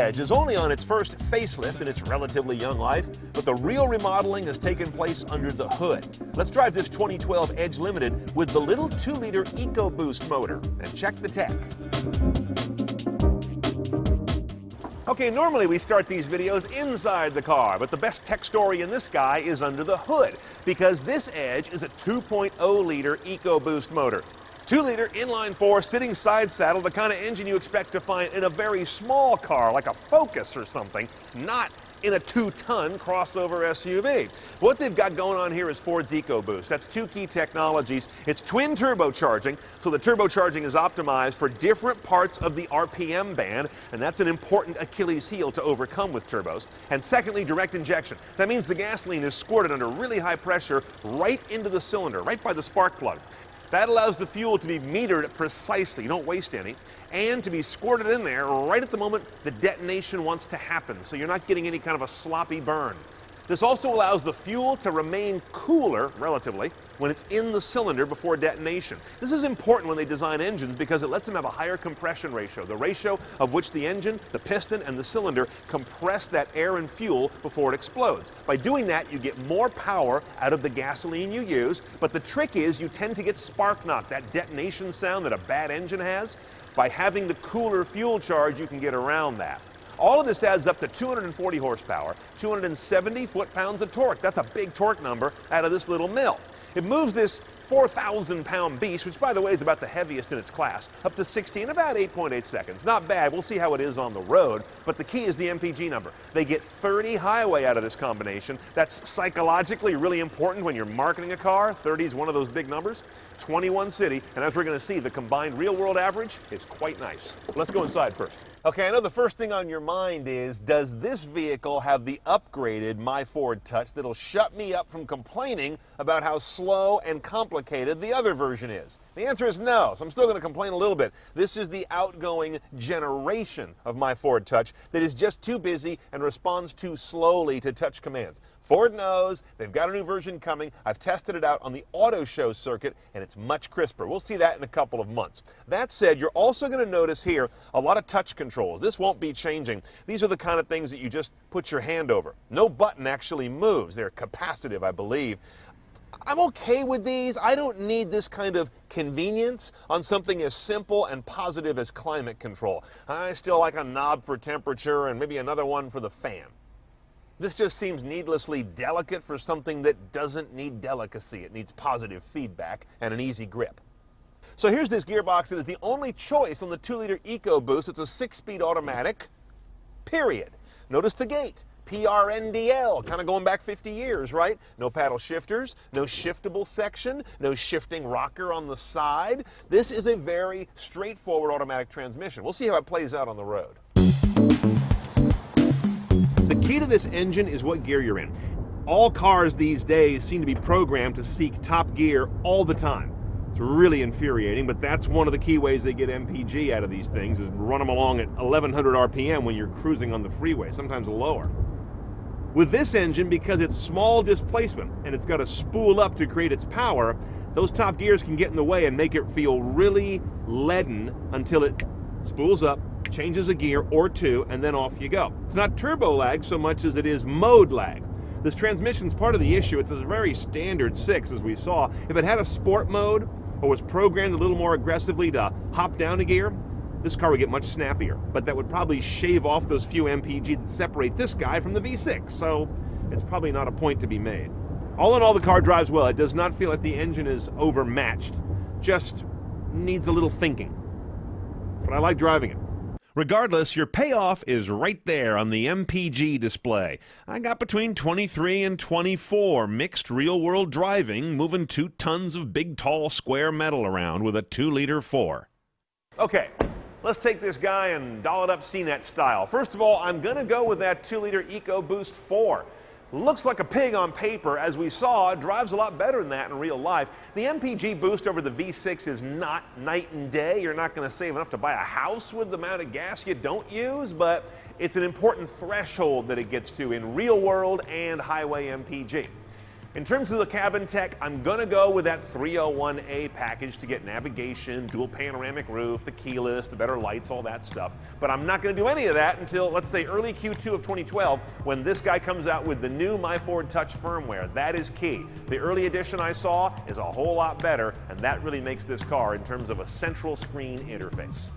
Edge is only on its first facelift in its relatively young life, but the real remodeling has taken place under the hood. Let's drive this 2012 Edge Limited with the little 2-liter EcoBoost motor and check the tech. Okay, normally we start these videos inside the car, but the best tech story in this guy is under the hood, because this Edge is a 2.0-liter EcoBoost motor. 2-liter inline-4 sitting side saddle, the kind of engine you expect to find in a very small car like a Focus or something, not in a 2-ton crossover SUV. What they've got going on here is Ford's EcoBoost. That's two key technologies. It's twin turbocharging, so the turbocharging is optimized for different parts of the RPM band, and that's an important Achilles heel to overcome with turbos. And secondly, direct injection. That means the gasoline is squirted under really high pressure right into the cylinder, right by the spark plug. That allows the fuel to be metered precisely, you don't waste any, and to be squirted in there right at the moment the detonation wants to happen, so you're not getting any kind of a sloppy burn. This also allows the fuel to remain cooler, relatively, when it's in the cylinder before detonation. This is important when they design engines because it lets them have a higher compression ratio, the ratio of which the engine, the piston, and the cylinder compress that air and fuel before it explodes. By doing that, you get more power out of the gasoline you use, but the trick is you tend to get spark knock, that detonation sound that a bad engine has. By having the cooler fuel charge, you can get around that. All of this adds up to 240 horsepower, 270 foot-pounds of torque. That's a big torque number out of this little mill. It moves this 4,000-pound beast, which by the way is about the heaviest in its class, up to 60 in about 8.8 seconds. Not bad. We'll see how it is on the road, but the key is the MPG number. They get 30 highway out of this combination. That's psychologically really important when you're marketing a car. 30 is one of those big numbers. 21 city, and as we're going to see, the combined real-world average is quite nice. Let's go inside first. Okay, I know the first thing on your mind is, does this vehicle have the upgraded My Ford Touch that'll shut me up from complaining about how slow and complicated the other version is? The answer is no, so I'm still going to complain a little bit. This is the outgoing generation of My Ford Touch that is just too busy and responds too slowly to touch commands. Ford knows, they've got a new version coming. I've tested it out on the auto show circuit, and it's much crisper. We'll see that in a couple of months. That said, you're also going to notice here a lot of touch controls. This won't be changing. These are the kind of things that you just put your hand over. No button actually moves. They're capacitive, I believe. I'm okay with these. I don't need this kind of convenience on something as simple and positive as climate control. I still like a knob for temperature and maybe another one for the fan. This just seems needlessly delicate for something that doesn't need delicacy. It needs positive feedback and an easy grip. So here's this gearbox that is the only choice on the 2-liter EcoBoost. It's a 6-speed automatic, period. Notice the gate. PRNDL, kind of going back 50 years, right? No paddle shifters, no shiftable section, no shifting rocker on the side. This is a very straightforward automatic transmission. We'll see how it plays out on the road. The key to this engine is what gear you're in. All cars these days seem to be programmed to seek top gear all the time. It's really infuriating, but that's one of the key ways they get MPG out of these things, is run them along at 1100 RPM when you're cruising on the freeway, sometimes lower. With this engine, because it's small displacement and it's got to spool up to create its power, those top gears can get in the way and make it feel really leaden until it spools up, changes a gear or two, and then off you go. It's not turbo lag so much as it is mode lag. This transmission's part of the issue. It's a very standard 6, as we saw. If it had a sport mode or was programmed a little more aggressively to hop down a gear, this car would get much snappier, but that would probably shave off those few MPG that separate this guy from the V6, so it's probably not a point to be made. All in all, the car drives well. It does not feel like the engine is overmatched, just needs a little thinking. But I like driving it. Regardless, your payoff is right there on the MPG display. I got between 23 and 24 mixed real-world driving, moving 2 tons of big, tall, square metal around with a 2-liter 4. Okay, let's take this guy and doll it up CNET style. First of all, I'm going to go with that 2-liter EcoBoost 4. Looks like a pig on paper. As we saw, it drives a lot better than that in real life. The MPG boost over the V6 is not night and day. You're not going to save enough to buy a house with the amount of gas you don't use, but it's an important threshold that it gets to in real world and highway MPG. In terms of the cabin tech, I'm gonna go with that 301A package to get navigation, dual panoramic roof, the keyless, the better lights, all that stuff. But I'm not gonna do any of that until, let's say, early Q2 of 2012, when this guy comes out with the new My Ford Touch firmware. That is key. The early edition I saw is a whole lot better, and that really makes this car in terms of a central screen interface.